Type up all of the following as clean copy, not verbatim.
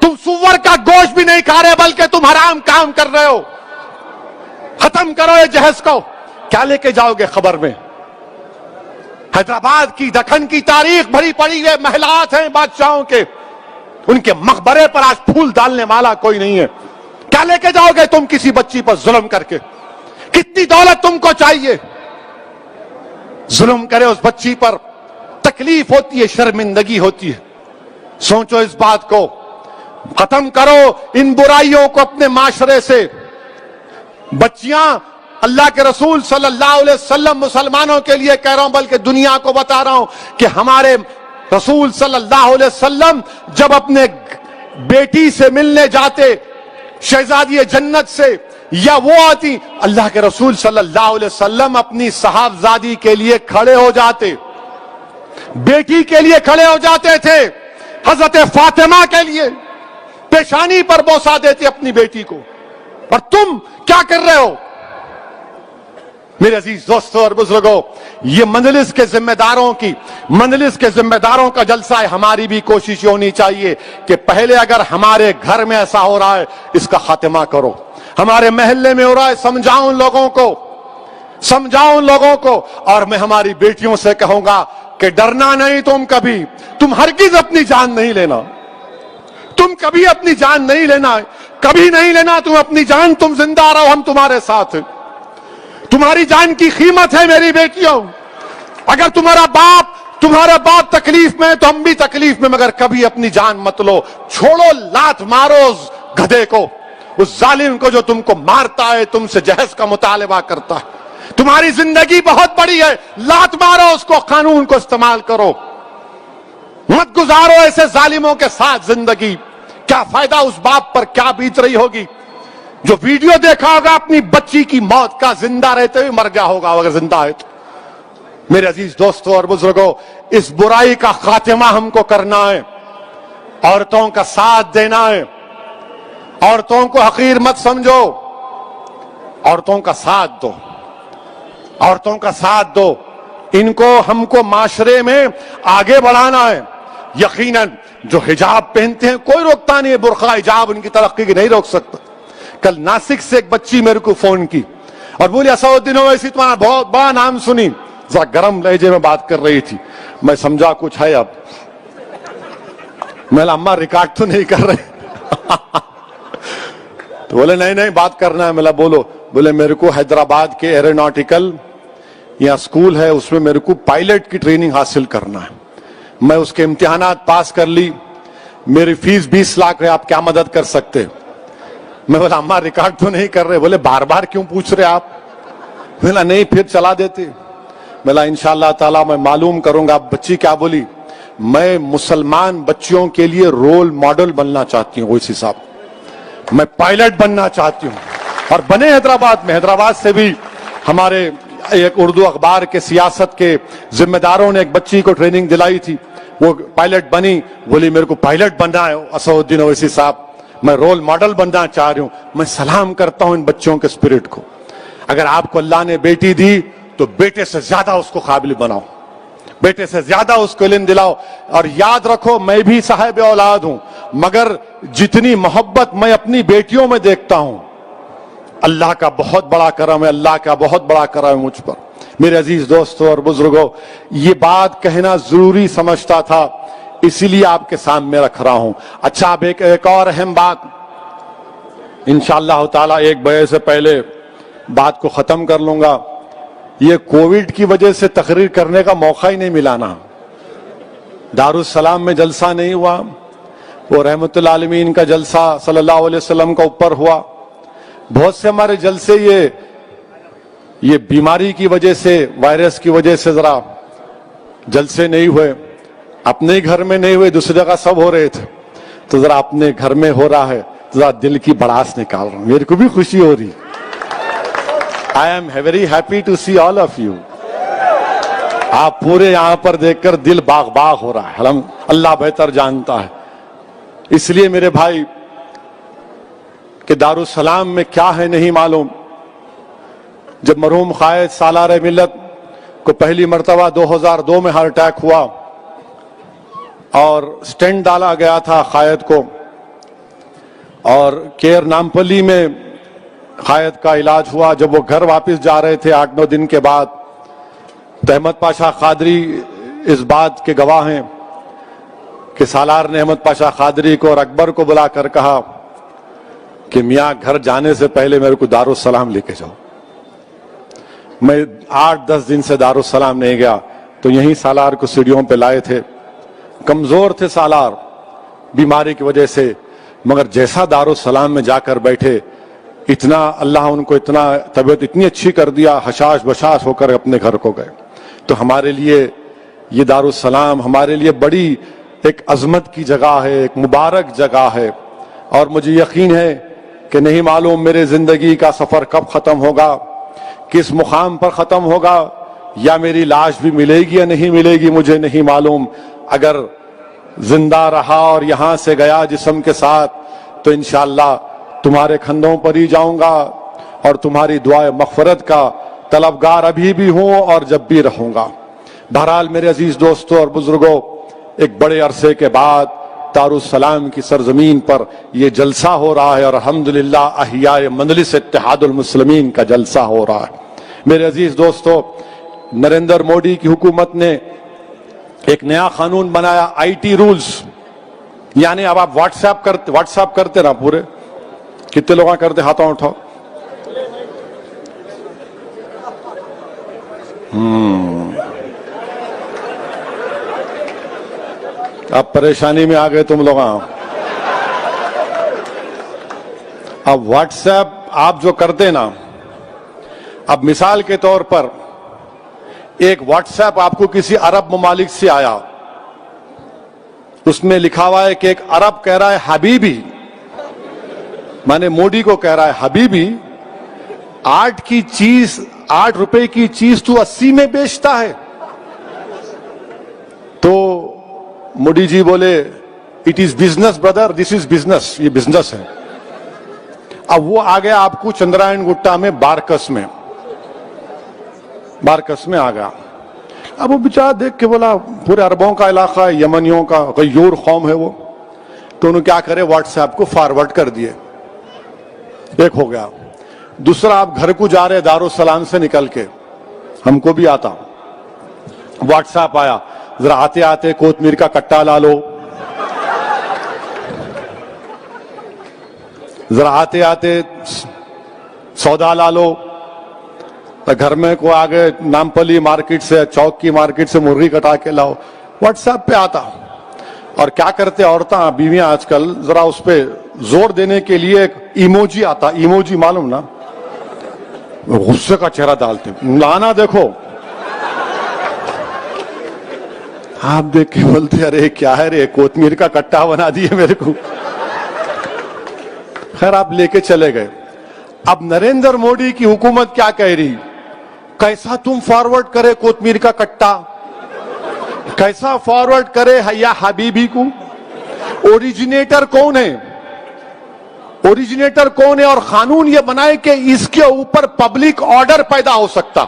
तुम सुअर का गोश्त भी नहीं खा रहे, बल्कि तुम हराम काम कर रहे हो। खत्म करो ये जहज को। क्या लेके जाओगे खबर में? हैदराबाद की, दखन की तारीख भरी पड़ी है, महलात हैं बादशाहों के, उनके मकबरे पर आज फूल डालने वाला कोई नहीं है। क्या लेके जाओगे तुम किसी बच्ची पर जुल्म करके? कितनी दौलत तुमको चाहिए? जुल्म करे उस बच्ची पर, तकलीफ होती है, शर्मिंदगी होती है। सोचो इस बात को, खत्म करो इन बुराइयों को अपने माशरे से। बच्चियां, अल्लाह के रसूल सल्लल्लाहु अलैहि वसल्लम मुसलमानों के लिए कह रहा हूं, बल्कि दुनिया को बता रहा हूं कि हमारे रसूल सल्लल्लाहु अलैहि वसल्लम जब अपने बेटी से मिलने जाते, शहजादी जन्नत से, या वो आती, अल्लाह के रसूल सल्लल्लाहु अलैहि वसल्लम अपनी साहबजादी के लिए खड़े हो जाते, बेटी के लिए खड़े हो जाते थे। हजरत फातिमा के लिए पेशानी पर बोसा देते अपनी बेटी को। और तुम क्या कर रहे हो? मेरे अजीज दोस्तों और बुजुर्गों, ये मंजलिस के जिम्मेदारों की, मंजलिस के जिम्मेदारों का जलसा है। हमारी भी कोशिश होनी चाहिए कि पहले अगर हमारे घर में ऐसा हो रहा है, इसका खात्मा करो। हमारे महल्ले में हो रहा है, समझाओ उन लोगों को, समझाओ उन लोगों को। और मैं हमारी बेटियों से कहूंगा कि डरना नहीं कभी, तुम हरगिज अपनी जान नहीं लेना, तुम कभी अपनी जान नहीं लेना, कभी नहीं लेना तुम अपनी जान। तुम जिंदा रहो, हम तुम्हारे साथ हैं। तुम्हारी जान की कीमत है मेरी बेटियों। अगर तुम्हारा बाप तकलीफ में है तो हम भी तकलीफ में, मगर कभी अपनी जान मत लो। छोड़ो, लात मारो उस गधे को, उस जालिम को जो तुमको मारता है, तुमसे जहज का मुतालबा करता है। तुम्हारी जिंदगी बहुत बड़ी है, लात मारो उसको, कानून को इस्तेमाल करो, मत गुजारो ऐसे जालिमों के साथ जिंदगी। क्या फायदा उस बाप पर, क्या बीत रही होगी जो वीडियो देखा होगा अपनी बच्ची की मौत का, जिंदा रहते हुए मर गया होगा अगर जिंदा है तो। मेरे अजीज दोस्तों और बुजुर्गों, इस बुराई का खात्मा हमको करना है, औरतों का साथ देना है। औरतों को हकीर मत समझो, औरतों का साथ दो, औरतों का साथ दो। इनको हमको माशरे में आगे बढ़ाना है। यकीनन जो हिजाब पहनते हैं कोई रोकता नहीं है, बुर्का हिजाब उनकी तरक्की नहीं रोक सकता। कल नासिक से एक बच्ची मेरे को फोन की और बोली, असउद्दीन ओवैसी तुम्हारा बहुत बड़ा नाम सुनी, जरा गर्म लहजे में बात कर रही थी। मैं समझा कुछ है अब। मैं अम्मा रिकॉर्ड तो नहीं कर रहे तो बोले नहीं बात करना है। मैं बोलो। बोले मेरे को हैदराबाद के एरोनॉटिकल यहाँ स्कूल है, उसमें मेरे को पायलट की ट्रेनिंग हासिल करना है। मैं उसके इम्तिहानात पास कर ली, मेरी फीस 20 लाख है, आप क्या मदद कर सकते? मैं बोला अम्मा रिकॉर्ड तो नहीं कर रहे। बोले बार बार क्यों पूछ रहे आप? बोला नहीं, फिर चला देते। बोला इंशाअल्लाह ताला मैं मालूम करूंगा। बच्ची क्या बोली? मैं मुसलमान बच्चियों के लिए रोल मॉडल बनना चाहती हूँ, उस हिसाब मैं पायलट बनना चाहती हूँ। और बने हैदराबाद में। हैदराबाद से भी हमारे एक उर्दू अखबार के सियासत के जिम्मेदारों ने एक बच्ची को ट्रेनिंग दिलाई थी, वो पायलट बनी। बोली मेरे को पायलट बनना है असउद्दीन ओवैसी साहब, मैं रोल मॉडल बनना चाह रही हूं। मैं सलाम करता हूं इन बच्चों के स्पिरिट को। अगर आपको अल्लाह ने बेटी दी तो बेटे से ज्यादा उसको काबिल बनाओ, बेटे से ज्यादा उसको इल्म दिलाओ। और याद रखो, मैं भी साहिब औलाद हूं, मगर जितनी मोहब्बत मैं अपनी बेटियों में देखता हूं, अल्लाह का बहुत बड़ा करम है, अल्लाह का बहुत बड़ा करम है मुझ पर। मेरे अजीज दोस्तों और बुजुर्गों, ये बात कहना जरूरी समझता था, इसीलिए आपके सामने रख रहा हूं। अच्छा, अब एक और अहम बात, इंशाअल्लाह ताला 1 बजे से पहले बात को खत्म कर लूंगा। ये कोविड की वजह से तकरीर करने का मौका ही नहीं मिला ना। दारुस्सलाम में जलसा नहीं हुआ, वो रहमतुल आलमीन का जलसा सल्लल्लाहु अलैहि वसल्लम का ऊपर हुआ। बहुत से हमारे जलसे ये बीमारी की वजह से, वायरस की वजह से जरा जलसे नहीं हुए। अपने घर में नहीं हुए, दूसरी जगह सब हो रहे थे, तो जरा अपने घर में हो रहा है, तो जरा दिल की भड़ास निकाल रहा हूं। मेरे को भी खुशी हो रही। I am very happy to see all of you. आप पूरे यहां पर देखकर दिल बाग बाग हो रहा है। अल्लाह बेहतर जानता है। इसलिए मेरे भाई कि दारुस्सलाम में क्या है नहीं मालूम। जब मरहूम कायद सालार मिल्लत को पहली मर्तबा 2002 में हार्ट अटैक हुआ और स्टेंट डाला गया था कायद को, और केयर नामपल्ली में कायद का इलाज हुआ। जब वो घर वापस जा रहे थे 8-9 दिन के बाद, तो अहमद पाशा कादरी इस बात के गवाह हैं कि सालार ने अहमद पाशा कादरी को और अकबर को बुलाकर कहा कि मियाँ घर जाने से पहले मेरे को दारुस्सलाम लेके जाओ। मैं 8-10 दिन से दारुस्सलाम नहीं गया, तो यहीं सालार को सीढ़ियों पे लाए थे। कमजोर थे सालार बीमारी की वजह से, मगर जैसा दारुस्सलाम में जाकर बैठे, इतना अल्लाह उनको इतना तबीयत इतनी अच्छी कर दिया, हशाश बशाश होकर अपने घर को गए। तो हमारे लिए ये दारुस्सलाम हमारे लिए बड़ी एक अजमत की जगह है, एक मुबारक जगह है। और मुझे यकीन है कि नहीं मालूम मेरे जिंदगी का सफर कब खत्म होगा, किस मुकाम पर खत्म होगा, या मेरी लाश भी मिलेगी या नहीं मिलेगी, मुझे नहीं मालूम। अगर जिंदा रहा और यहां से गया जिस्म के साथ, तो इंशाअल्लाह तुम्हारे कंधों पर ही जाऊंगा और तुम्हारी दुआए मग़फ़िरत का तलबगार अभी भी हूं और जब भी रहूंगा। बहरहाल मेरे अजीज दोस्तों और बुजुर्गों, एक बड़े अरसे के बाद दारुस्सलाम की सरजमीन पर यह जलसा हो रहा है और अल्हम्दुलिल्लाह अहियाए मजलिस इत्तेहादुल मुस्लिमीन का जलसा हो रहा है। मेरे अजीज दोस्तों, नरेंद्र मोदी की हुकूमत ने एक नया कानून बनाया, IT रूल्स। यानी अब आप व्हाट्सएप करते ना, पूरे कितने लोग करते, हाथों उठाओ। अब परेशानी में आ गए तुम लोग। अब व्हाट्सएप आप जो करते ना, अब मिसाल के तौर पर एक व्हाट्सएप आपको किसी अरब ममालिक से आया, उसमें लिखा हुआ है कि एक अरब कह रहा है हबीबी, माने मोदी को कह रहा है हबीबी, 8 रुपए की चीज तू 80 में बेचता है। तो मोदी जी बोले, it is business brother, this is business, ये बिजनेस है। अब वो आ गया आपको चंद्रायन गुट्टा में, बारकस में आ गया। अब वो बेचारा देख के बोला, पूरे अरबों का इलाका है, यमनियों का गयूर कौम है वो, तो उन्होंने क्या करे, व्हाट्सएप को फॉरवर्ड कर दिए। एक हो गया। दूसरा, आप घर को जा रहे दारुस्सलाम से निकल के, हमको भी आता, व्हाट्सएप आया, जरा आते आते कोतमीर का कट्टा ला लो, जरा आते आते सौदा ला लो। तो घर में को आगे नामपल्ली मार्केट से, चौक की मार्केट से मुर्गी कटा के लाओ, व्हाट्सएप पे आता। और क्या करते औरतें बीवियां आजकल, जरा उस पे जोर देने के लिए एक इमोजी आता, इमोजी मालूम ना, गुस्से का चेहरा डालते, लाना देखो। आप देख के बोलते, अरे क्या है रे, कोतमीर का कट्टा बना दिए मेरे को। खैर आप लेके चले गए। अब नरेंद्र मोदी की हुकूमत क्या कह रही, कैसा तुम फॉरवर्ड करे कोतमीर का कट्टा, कैसा फॉरवर्ड करे या हबीबी को। ओरिजिनेटर कौन है, ओरिजिनेटर कौन है, और कानून ये बनाए कि इसके ऊपर पब्लिक ऑर्डर पैदा हो सकता।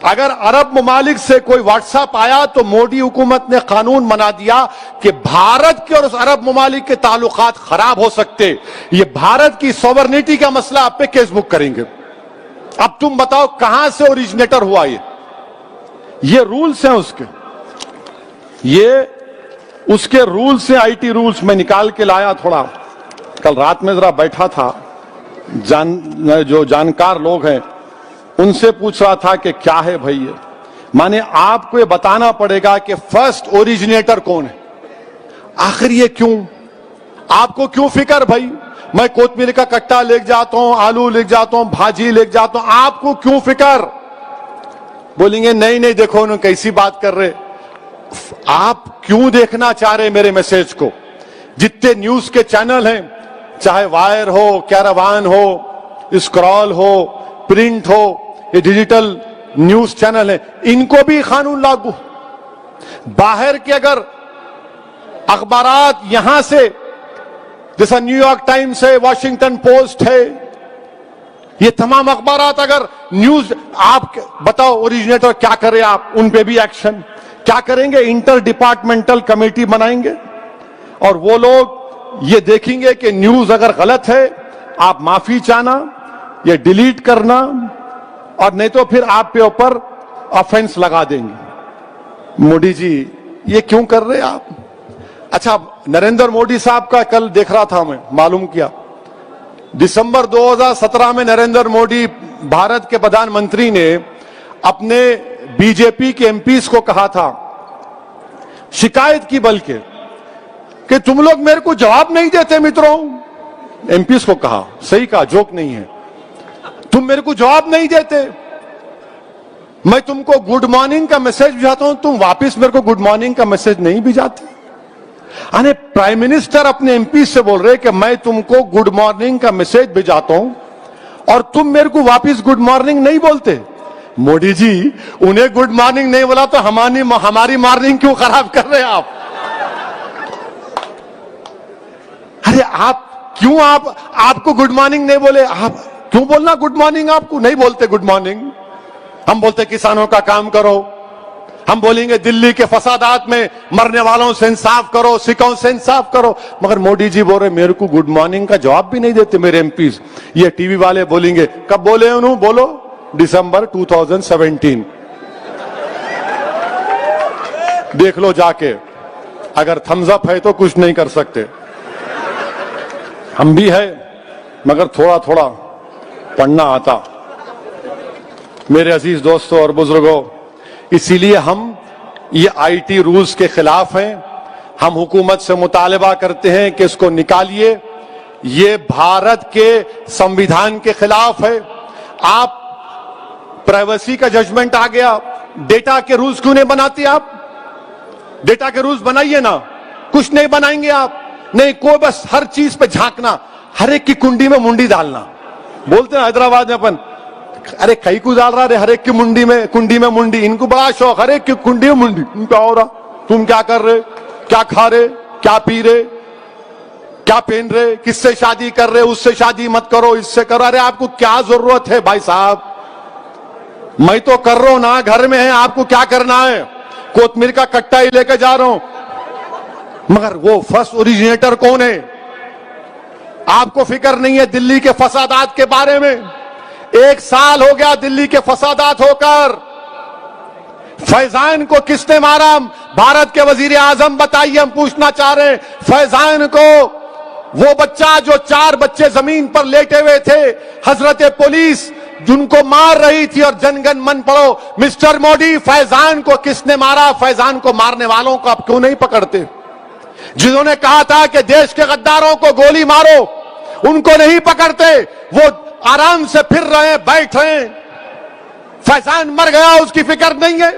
अगर अरब ममालिक से कोई व्हाट्सएप आया तो मोदी हुकूमत ने कानून बना दिया कि भारत के और उस अरब ममालिक के ताल्लुकात खराब हो सकते, ये भारत की सॉवरेनिटी का मसला, आप पे केस बुक करेंगे। अब तुम बताओ कहां से ओरिजिनेटर हुआ ये रूल्स हैं उसके, ये उसके रूल्स हैं, IT रूल्स में निकाल के लाया थोड़ा। कल रात में जरा बैठा था, जो जानकार लोग हैं उनसे पूछ रहा था कि क्या है भाई ये, माने आपको ये बताना पड़ेगा कि फर्स्ट ओरिजिनेटर कौन है। आखिर ये क्यों, आपको क्यों फिक्र भाई, मैं कोतमीर का कट्टा लेके जाता हूं, आलू लेके जाता हूं, भाजी लेके जाता हूं, आपको क्यों फिक्र। बोलेंगे नहीं नहीं देखो उन्होंने कैसी बात कर रहे। आप क्यों देखना चाह रहे मेरे मैसेज को। जितने न्यूज के चैनल हैं, चाहे वायर हो, कैरावान हो, स्क्रॉल हो, प्रिंट हो, ये डिजिटल न्यूज चैनल है, इनको भी कानून लागू। बाहर के अगर अखबारात यहां से, जैसा न्यूयॉर्क टाइम्स है, वॉशिंगटन पोस्ट है, ये तमाम अखबारात अगर न्यूज, आप बताओ ओरिजिनेटर क्या करें, आप उन पे भी एक्शन क्या करेंगे। इंटर डिपार्टमेंटल कमेटी बनाएंगे और वो लोग ये देखेंगे कि न्यूज अगर गलत है आप माफी चाहना या डिलीट करना, और नहीं तो फिर आप पे ऊपर ऑफेंस लगा देंगे। मोदी जी ये क्यों कर रहे हैं आप? अच्छा, नरेंद्र मोदी साहब का कल देख रहा था मैं, मालूम किया दिसंबर 2017 में नरेंद्र मोदी भारत के प्रधानमंत्री ने अपने बीजेपी के एमपीज को कहा था, शिकायत की बल्कि, कि तुम लोग मेरे को जवाब नहीं देते मित्रों। एमपीज को कहा, सही कहा, जोक नहीं है, तुम मेरे को जवाब नहीं देते। मैं तुमको गुड मॉर्निंग का मैसेज भेजता हूं, तुम वापस मेरे को गुड मॉर्निंग का मैसेज नहीं भेजाते। अरे प्राइम मिनिस्टर अपने एमपी से बोल रहे कि मैं तुमको गुड मॉर्निंग का मैसेज भेजाता हूं और तुम मेरे को वापस गुड मॉर्निंग नहीं बोलते। मोदी जी, उन्हें गुड मॉर्निंग नहीं बोला तो हमारी मॉर्निंग क्यों खराब कर रहे हैं आप? अरे आप क्यों, आपको गुड मॉर्निंग नहीं बोले, आप क्यों बोलना गुड मॉर्निंग? आपको नहीं बोलते गुड मॉर्निंग। हम बोलते किसानों का काम करो, हम बोलेंगे दिल्ली के फसादात में मरने वालों से इंसाफ करो, सिखों से इंसाफ करो, मगर मोदी जी बोल रहे मेरे को गुड मॉर्निंग का जवाब भी नहीं देते मेरे एमपीज। ये टीवी वाले बोलेंगे, कब बोले उन्होंने? बोलो दिसंबर 2017, देख लो जाके, अगर थम्स अप है तो कुछ नहीं कर सकते। हम भी है मगर थोड़ा थोड़ा पढ़ना आता। मेरे अजीज दोस्तों और बुजुर्गों, इसीलिए हम ये आईटी रूल्स के खिलाफ हैं। हम हुकूमत से मुतालबा करते हैं कि इसको निकालिए। ये भारत के संविधान के खिलाफ है। आप प्राइवेसी का जजमेंट आ गया, डेटा के रूल्स क्यों नहीं बनाती आप? डेटा के रूल्स बनाइए ना। कुछ नहीं बनाएंगे आप, नहीं कोई, बस हर चीज पे झांकना, हर एक की कुंडी में मुंडी डालना। बोलते हैं हैदराबाद में अपन, अरे कई को डाल रहा है, हर एक की कुंडी में मुंडी। इनको बड़ा शौक, हर एक की कुंडी में मुंडी। क्या हो रहा? तुम क्या कर रहे, क्या खा रहे, क्या पी रहे, क्या पहन रहे, किससे शादी कर रहे, उससे शादी मत करो, इससे करो। अरे आपको क्या जरूरत है भाई साहब? मैं तो कर रहा हूं ना, घर में है, आपको क्या करना है? कोतमीर का कट्टा ही लेकर जा रहा हूं। मगर वो फर्स्ट ओरिजिनेटर कौन है? आपको फिक्र नहीं है दिल्ली के फसादात के बारे में। 1 साल हो गया दिल्ली के फसादात होकर। फैजान को किसने मारा? भारत के वजीर आजम बताइए, हम पूछना चाह रहे हैं। फैजान को, वो बच्चा जो 4 बच्चे जमीन पर लेटे हुए थे, हजरत पुलिस जिनको मार रही थी, और जनगण मन पढ़ो। मिस्टर मोदी, फैजान को किसने मारा? फैजान को मारने वालों को आप क्यों नहीं पकड़ते? जिन्होंने कहा था कि देश के गद्दारों को गोली मारो, उनको नहीं पकड़ते। वो आराम से फिर रहे हैं, बैठ रहे हैं। फैजान मर गया, उसकी फिक्र नहीं है।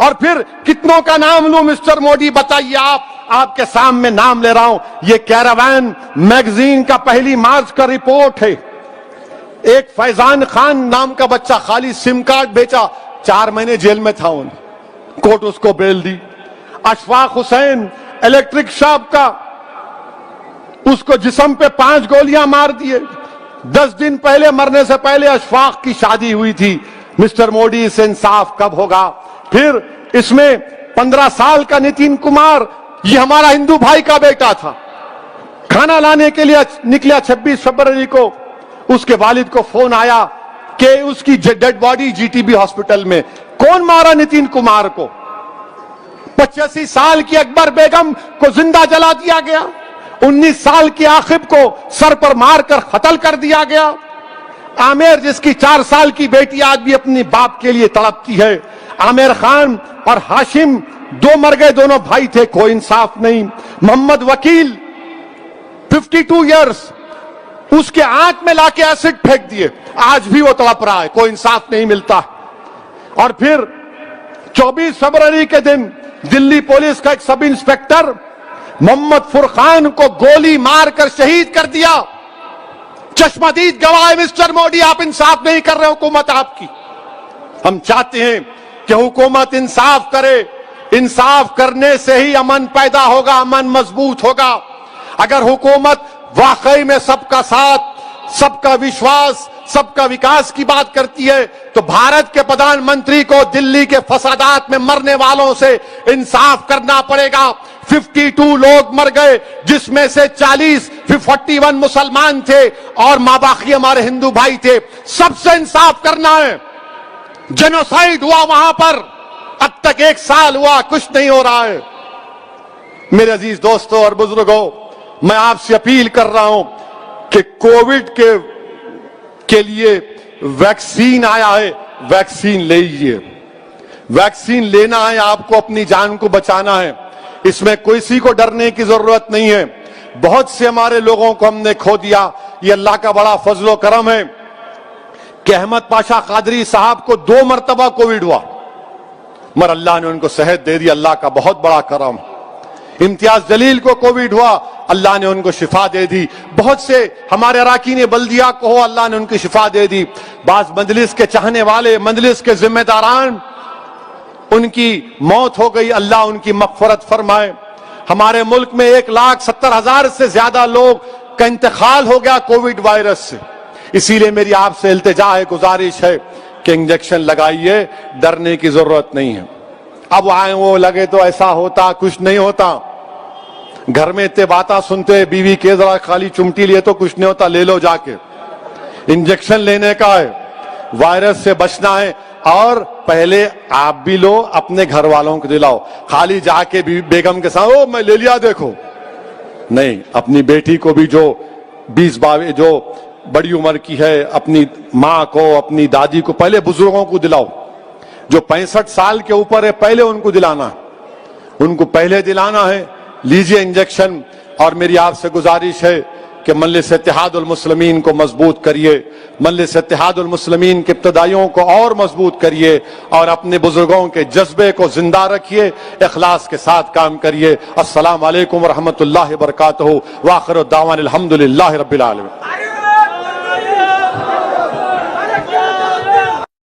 और फिर कितनों का नाम लूं मिस्टर मोदी, बताइए आप। आपके सामने नाम ले रहा हूं। ये कैरावान मैगजीन का पहली मार्च का रिपोर्ट है। एक फैजान खान नाम का बच्चा खाली सिम कार्ड बेचा, 4 महीने जेल में था, कोर्ट उसको बेल दी। अशफाक हुसैन इलेक्ट्रिक शॉप का, उसको जिस्म पे 5 गोलियां मार दिए। 10 दिन पहले, मरने से पहले अशफाक की शादी हुई थी। मिस्टर मोदी, इससे इंसाफ कब होगा? फिर इसमें 15 साल का नितिन कुमार, ये हमारा हिंदू भाई का बेटा था, खाना लाने के लिए निकला 26 फरवरी को। उसके वालिद को फोन आया कि उसकी डेड बॉडी जीटीबी हॉस्पिटल में। कौन मारा नितिन कुमार को? 85 साल की अकबर बेगम को जिंदा जला दिया गया। 19 साल की आखिब को सर पर मारकर कत्ल कर दिया गया। आमिर, जिसकी 4 साल की बेटी आज भी अपने बाप के लिए तड़पती है। आमिर खान और हाशिम 2 मर गए, दोनों भाई थे, कोई इंसाफ नहीं। मोहम्मद वकील 52 इयर्स, उसके आंख में लाके एसिड फेंक दिए, आज भी वो तड़प रहा है, कोई इंसाफ नहीं मिलता। और फिर 24 फरवरी के दिन दिल्ली पुलिस का एक सब इंस्पेक्टर मोहम्मद फुरकान को गोली मारकर शहीद कर दिया। चश्मदीद गवाह है मिस्टर मोदी, आप इंसाफ नहीं कर रहे हुकूमत आपकी। हम चाहते हैं कि हुकूमत इंसाफ करे। इंसाफ करने से ही अमन पैदा होगा, अमन मजबूत होगा। अगर हुकूमत वाकई में सबका साथ, सबका विश्वास, सबका विकास की बात करती है, तो भारत के प्रधानमंत्री को दिल्ली के फसादात में मरने वालों से इंसाफ करना पड़ेगा। 52 लोग मर गए, जिसमें से 41 मुसलमान थे और मां बाकी हमारे हिंदू भाई थे। सबसे इंसाफ करना है। जेनोसाइड हुआ वहां पर, अब तक 1 साल हुआ, कुछ नहीं हो रहा है। मेरे अजीज दोस्तों और बुजुर्गों, मैं आपसे अपील कर रहा हूं कि कोविड के लिए वैक्सीन आया है, वैक्सीन ले लीजिए। वैक्सीन लेना है, आपको अपनी जान को बचाना है, इसमें किसी को डरने की जरूरत नहीं है। बहुत से हमारे लोगों को हमने खो दिया, ये अल्लाह का बड़ा फजलो करम है कि अहमद पाशा कादरी साहब को 2 मरतबा कोविड हुआ, मगर अल्लाह ने उनको सेहत दे दी, अल्लाह का बहुत बड़ा करम। इम्तियाज जलील को कोविड हुआ, अल्लाह ने उनको शिफा दे दी। बहुत से हमारे अराकीन बल्दिया को हो, अल्लाह ने उनकी शिफा दे दी। बाज मजलिस के चाहने वाले, मजलिस के जिम्मेदारान, उनकी मौत हो गई, अल्लाह उनकी मगफरत फरमाए। हमारे मुल्क में 1,70,000 से ज्यादा लोग का इंतकाल हो गया कोविड वायरस से। इसीलिए मेरी आपसे इल्तिजा है, गुजारिश है कि इंजेक्शन लगाइए, डरने की जरूरत नहीं है। अब आए वो लगे तो ऐसा होता, कुछ नहीं होता। घर में इतने बातें सुनते, बीवी के जरा खाली चुमटी लिए तो कुछ नहीं होता, ले लो जाके। इंजेक्शन लेने का है, वायरस से बचना है, और पहले आप भी लो, अपने घर वालों को दिलाओ। खाली जाके बेगम के साथ ओ मैं ले लिया देखो, नहीं, अपनी बेटी को भी जो 20-22 जो बड़ी उम्र की है, अपनी माँ को, अपनी दादी को, पहले बुजुर्गों को दिलाओ। जो 65 साल के ऊपर है, पहले उनको दिलाना है, उनको पहले दिलाना है। लीजिए इंजेक्शन। और मेरी आपसे गुजारिश है कि मजलिस इत्तेहादुल मुस्लिमीन को मजबूत करिए, मजलिस इत्तेहादुल मुस्लिमीन के इब्तिदाइयों को और मजबूत करिए, और अपने बुजुर्गों के जज्बे को जिंदा रखिए, इखलास के साथ काम करिए। अस्सलाम वालेकुम व रहमतुल्लाहि व बरकातहू। व आखिरु दावाना अल्हम्दुलिल्लाहि रब्बिल आलमीन।